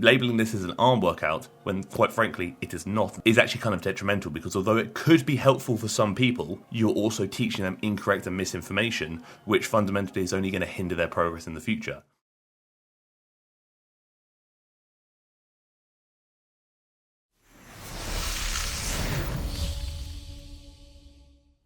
labeling this as an arm workout, when quite frankly it is not, is actually kind of detrimental, because although it could be helpful for some people, you're also teaching them incorrect and misinformation, which fundamentally is only going to hinder their progress in the future.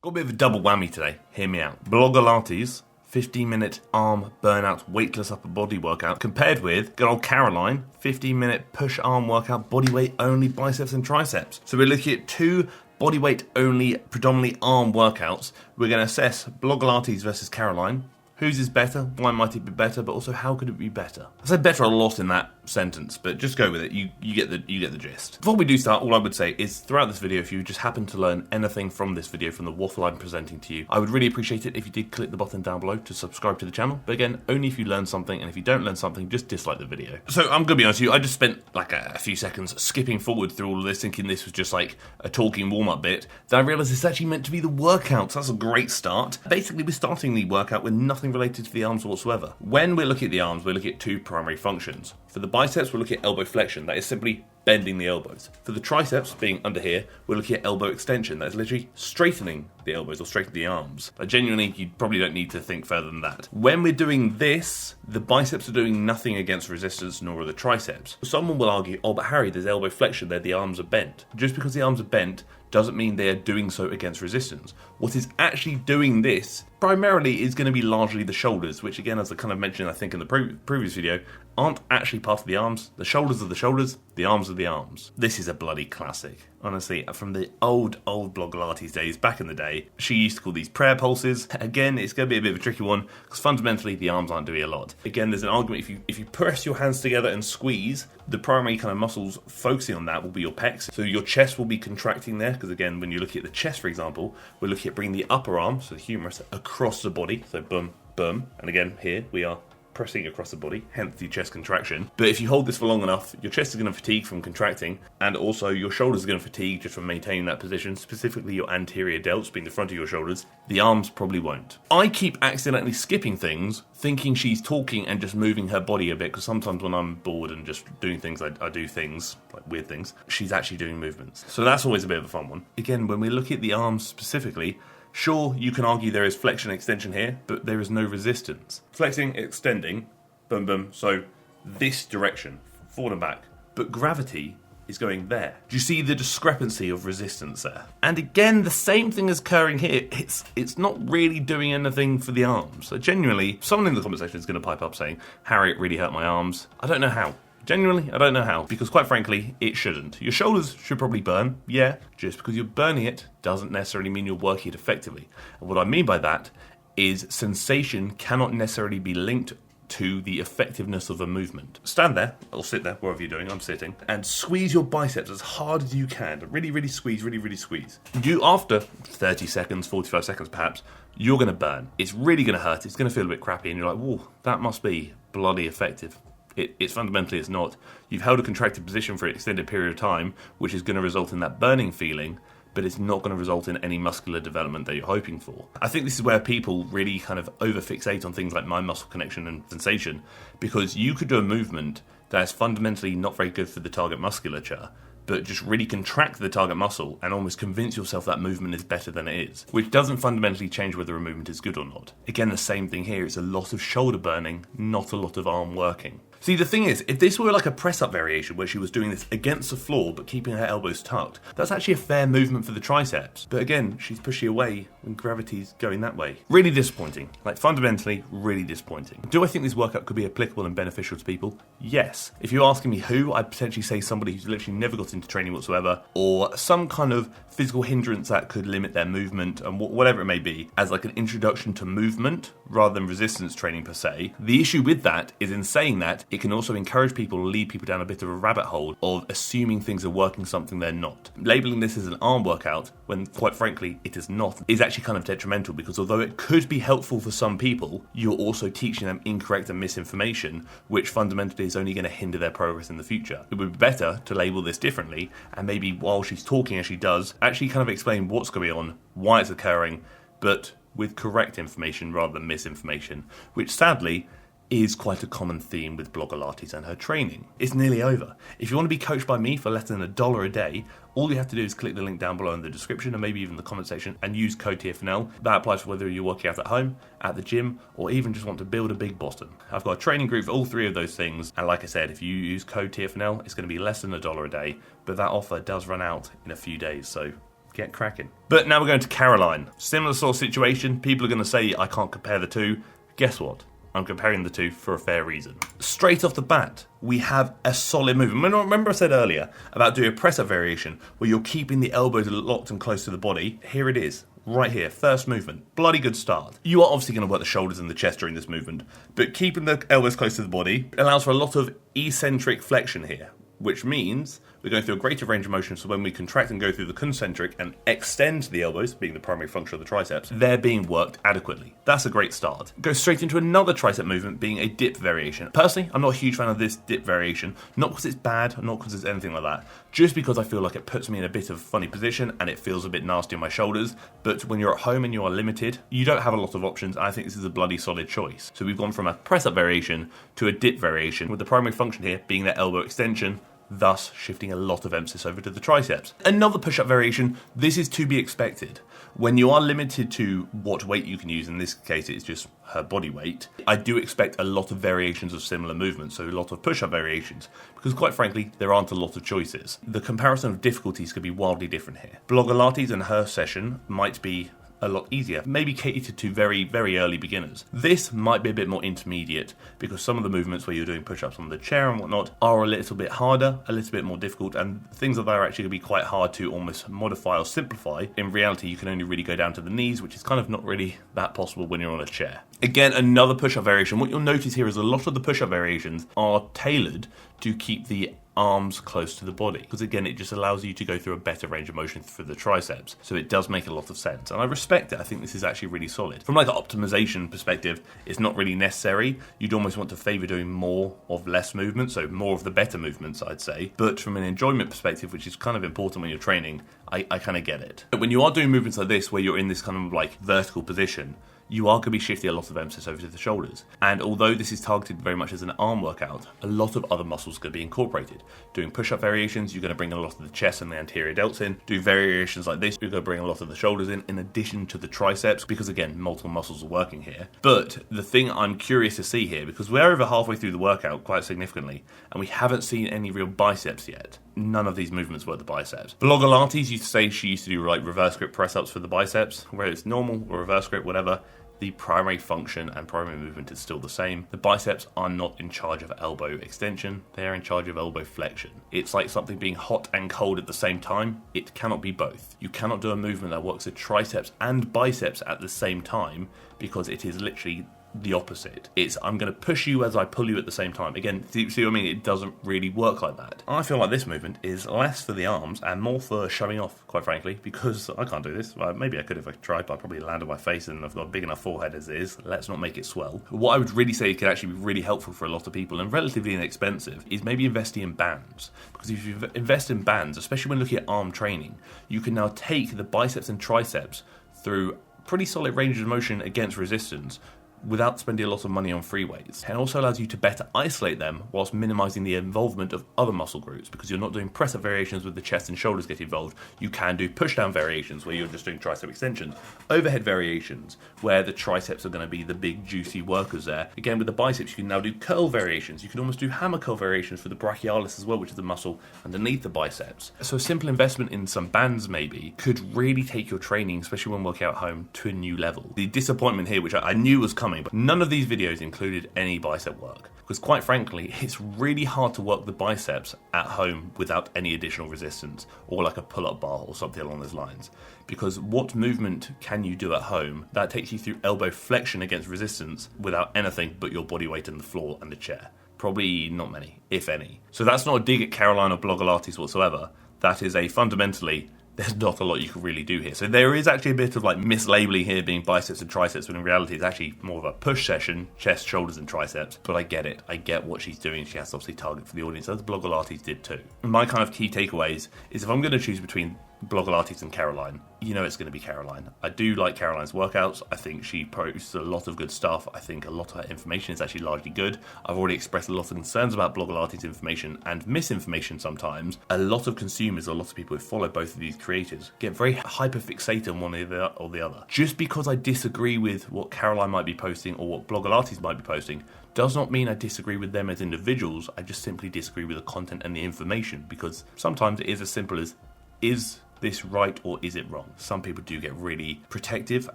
Got a bit of a double whammy today, hear me out. Blogilates 15-minute arm burnout weightless upper body workout compared with good old Caroline 15-minute push arm workout bodyweight only biceps and triceps. So we're looking at two bodyweight only predominantly arm workouts. We're going to assess Blogilates versus Caroline. Whose is better? Why might it be better? But also, how could it be better? I said better a lot in that sentence, but just go with it. You get the gist. Before we do start, all I would say is throughout this video, if you just happen to learn anything from this video, from the waffle I'm presenting to you, I would really appreciate it if you did click the button down below to subscribe to the channel. But again, only if you learn something, and if you don't learn something, just dislike the video. So I'm gonna be honest with you, I just spent like a few seconds skipping forward through all of this, thinking this was just like a talking warm-up bit. Then I realized it's actually meant to be the workout, so that's a great start. Basically, we're starting the workout with nothing related to the arms whatsoever. When we're looking at the arms, we're looking at two primary functions. For the biceps, we're looking at elbow flexion. That is simply bending the elbows. For the triceps, being under here, we're looking at elbow extension. That is literally straightening the elbows or straightening the arms. But genuinely, you probably don't need to think further than that. When we're doing this, the biceps are doing nothing against resistance, nor are the triceps. Someone will argue, oh, but Harry, there's elbow flexion there, the arms are bent. Just because the arms are bent doesn't mean they are doing so against resistance. What is actually doing this primarily is going to be largely the shoulders, which again, as I kind of mentioned I think in the previous video, aren't actually part of the arms. The shoulders are the shoulders, the arms are the arms. This is a bloody classic. Honestly, from the old Blogilates days back in the day, she used to call these prayer pulses. Again, it's going to be a bit of a tricky one because fundamentally the arms aren't doing a lot. Again, there's an argument, if you press your hands together and squeeze, the primary kind of muscles focusing on that will be your pecs. So your chest will be contracting there because again, when you're looking at the chest, for example, we're looking at bringing the upper arm, so the humerus, across the body. So boom, boom. And again, here we are pressing across the body, hence the chest contraction. But if you hold this for long enough, your chest is going to fatigue from contracting, and also your shoulders are going to fatigue just from maintaining that position, specifically your anterior delts being the front of your shoulders. The arms probably won't. I keep accidentally skipping things, thinking she's talking and just moving her body a bit, because sometimes when I'm bored and just doing things, I do things, like weird things. She's actually doing movements. So that's always a bit of a fun one. Again, when we look at the arms specifically, sure, you can argue there is flexion extension here, but there is no resistance. Flexing, extending, boom, boom, so this direction, forward and back. But gravity is going there. Do you see the discrepancy of resistance there? And again, the same thing is occurring here. It's not really doing anything for the arms. So genuinely, someone in the comment section is going to pipe up saying, Harry, it really hurt my arms. I don't know how. Genuinely, I don't know how, because quite frankly, it shouldn't. Your shoulders should probably burn, yeah, just because you're burning it doesn't necessarily mean you're working it effectively. And what I mean by that is sensation cannot necessarily be linked to the effectiveness of a movement. Stand there, or sit there, wherever you're doing, I'm sitting, and squeeze your biceps as hard as you can. Really, really squeeze, really, really squeeze. After 30 seconds, 45 seconds perhaps, you're going to burn. It's really going to hurt, it's going to feel a bit crappy, and you're like, whoa, that must be bloody effective. It's fundamentally it's not. You've held a contracted position for an extended period of time, which is going to result in that burning feeling, but it's not going to result in any muscular development that you're hoping for. I think this is where people really kind of overfixate on things like mind muscle connection and sensation, because you could do a movement that is fundamentally not very good for the target musculature, but just really contract the target muscle and almost convince yourself that movement is better than it is, which doesn't fundamentally change whether a movement is good or not. Again, the same thing here, it's a lot of shoulder burning, not a lot of arm working. See, the thing is, if this were like a press-up variation where she was doing this against the floor but keeping her elbows tucked, that's actually a fair movement for the triceps. But again, she's pushing away when gravity's going that way. Really disappointing. Like, fundamentally, really disappointing. Do I think this workout could be applicable and beneficial to people? Yes. If you're asking me who, I'd potentially say somebody who's literally never got into training whatsoever, or some kind of physical hindrance that could limit their movement, and whatever it may be, as like an introduction to movement rather than resistance training per se. The issue with that is, in saying that, it can also encourage people, lead people down a bit of a rabbit hole of assuming things are working something they're not. Labeling this as an arm workout, when quite frankly it is not, is actually kind of detrimental, because although it could be helpful for some people, you're also teaching them incorrect and misinformation, which fundamentally is only going to hinder their progress in the future. It would be better to label this differently, and maybe while she's talking as she does, actually kind of explain what's going on, why it's occurring, but with correct information rather than misinformation, which sadly is quite a common theme with Blogilates and her training. It's nearly over. If you want to be coached by me for less than $1 a day, all you have to do is click the link down below in the description and maybe even the comment section and use code TFNL. That applies for whether you're working out at home, at the gym, or even just want to build a big bottom. I've got a training group for all three of those things, and like I said, if you use code TFNL, it's going to be less than $1 a day, but that offer does run out in a few days, so get cracking. But now we're going to Caroline. Similar sort of situation. People are going to say I can't compare the two. Guess what? I'm comparing the two for a fair reason. Straight off the bat, we have a solid movement. Remember I said earlier about doing a press-up variation where you're keeping the elbows locked and close to the body? Here it is, right here, first movement. Bloody good start. You are obviously going to work the shoulders and the chest during this movement, but keeping the elbows close to the body allows for a lot of eccentric flexion here, which means we're going through a greater range of motion, so when we contract and go through the concentric and extend the elbows, being the primary function of the triceps, they're being worked adequately. That's a great start. Go straight into another tricep movement, being a dip variation. Personally, I'm not a huge fan of this dip variation, not because it's bad, not because it's anything like that, just because I feel like it puts me in a bit of a funny position and it feels a bit nasty on my shoulders. But when you're at home and you are limited, you don't have a lot of options. I think this is a bloody solid choice. So we've gone from a press-up variation to a dip variation, with the primary function here being that elbow extension, thus shifting a lot of emphasis over to the triceps. Another push-up variation, this is to be expected. When you are limited to what weight you can use, in this case it's just her body weight, I do expect a lot of variations of similar movements, so a lot of push-up variations, because quite frankly, there aren't a lot of choices. The comparison of difficulties could be wildly different here. Blogilates and her session might be a lot easier, maybe catered to very, very early beginners. This might be a bit more intermediate because some of the movements where you're doing push-ups on the chair and whatnot are a little bit harder, a little bit more difficult, and things like that are actually going to be quite hard to almost modify or simplify. In reality, you can only really go down to the knees, which is kind of not really that possible when you're on a chair. Again, another push-up variation. What you'll notice here is a lot of the push-up variations are tailored to keep the arms close to the body, because again, it just allows you to go through a better range of motion for the triceps, so it does make a lot of sense, and I respect it. I think this is actually really solid. From like an optimization perspective, it's not really necessary. You'd almost want to favor doing more of less movement, so more of the better movements, I'd say, but from an enjoyment perspective, which is kind of important when you're training, I kind of get it. But when you are doing movements like this, where you're in this kind of like vertical position, you are going to be shifting a lot of emphasis over to the shoulders. And although this is targeted very much as an arm workout, a lot of other muscles are going to be incorporated. Doing push-up variations, you're going to bring a lot of the chest and the anterior delts in. Doing variations like this, you're going to bring a lot of the shoulders in addition to the triceps, because again, multiple muscles are working here. But the thing I'm curious to see here, because we're over halfway through the workout quite significantly, and we haven't seen any real biceps yet. None of these movements were the biceps. Blogilates used to say she used to do like reverse grip press-ups for the biceps, whether it's normal or reverse grip, whatever. The primary function and primary movement is still the same. The biceps are not in charge of elbow extension, they are in charge of elbow flexion. It's like something being hot and cold at the same time. It cannot be both. You cannot do a movement that works the triceps and biceps at the same time, because it is literally the opposite. It's I'm going to push you as I pull you at the same time. Again, see what I mean? It doesn't really work like that. I feel like this movement is less for the arms and more for showing off, quite frankly, because I can't do this. Well, maybe I could if I tried, but I'd probably land on my face, and I've got a big enough forehead as it is. Let's not make it swell. What I would really say could actually be really helpful for a lot of people and relatively inexpensive is maybe investing in bands. Because if you invest in bands, especially when looking at arm training, you can now take the biceps and triceps through pretty solid ranges of motion against resistance without spending a lot of money on free weights. And also allows you to better isolate them whilst minimizing the involvement of other muscle groups, because you're not doing press-up variations with the chest and shoulders get involved. You can do push-down variations where you're just doing tricep extensions, overhead variations where the triceps are going to be the big juicy workers there. Again, with the biceps, you can now do curl variations. You can almost do hammer curl variations for the brachialis as well, which is the muscle underneath the biceps. So a simple investment in some bands maybe could really take your training, especially when working out at home, to a new level. The disappointment here, which I knew was coming, but none of these videos included any bicep work, because quite frankly, it's really hard to work the biceps at home without any additional resistance, or like a pull-up bar or something along those lines. Because what movement can you do at home that takes you through elbow flexion against resistance without anything but your body weight in the floor and the chair? Probably not many, if any. So that's not a dig at Caroline or Blogilates whatsoever. That is a fundamentally, there's not a lot you can really do here. So there is actually a bit of like mislabeling here, being biceps and triceps, but in reality it's actually more of a push session, chest, shoulders and triceps. But I get it. I get what she's doing. She has to obviously target for the audience, as Blogilates did too. And my kind of key takeaways is if I'm going to choose between Blogilates and Caroline, you know it's going to be Caroline. I do like Caroline's workouts. I think she posts a lot of good stuff. I think a lot of her information is actually largely good. I've already expressed a lot of concerns about Blogilates information and misinformation sometimes. A lot of consumers, a lot of people who follow both of these creators get very hyper-fixated on one or the other. Just because I disagree with what Caroline might be posting or what Blogilates might be posting does not mean I disagree with them as individuals. I just simply disagree with the content and the information, because sometimes it is as simple as, is this right or is it wrong? Some people do get really protective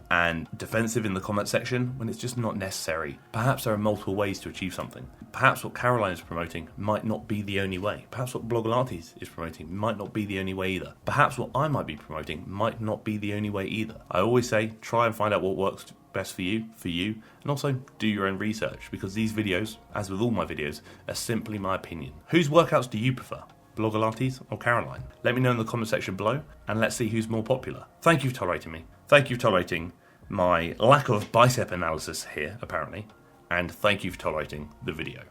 and defensive in the comment section when it's just not necessary. Perhaps there are multiple ways to achieve something. Perhaps what Caroline is promoting might not be the only way. Perhaps what Blogilates is promoting might not be the only way either. Perhaps what I might be promoting might not be the only way either. I always say, try and find out what works best for you, and also do your own research, because these videos, as with all my videos, are simply my opinion. Whose workouts do you prefer? Blogilates or Caroline? Let me know in the comment section below, and let's see who's more popular. Thank you for tolerating me. Thank you for tolerating my lack of bicep analysis here, apparently, and thank you for tolerating the video.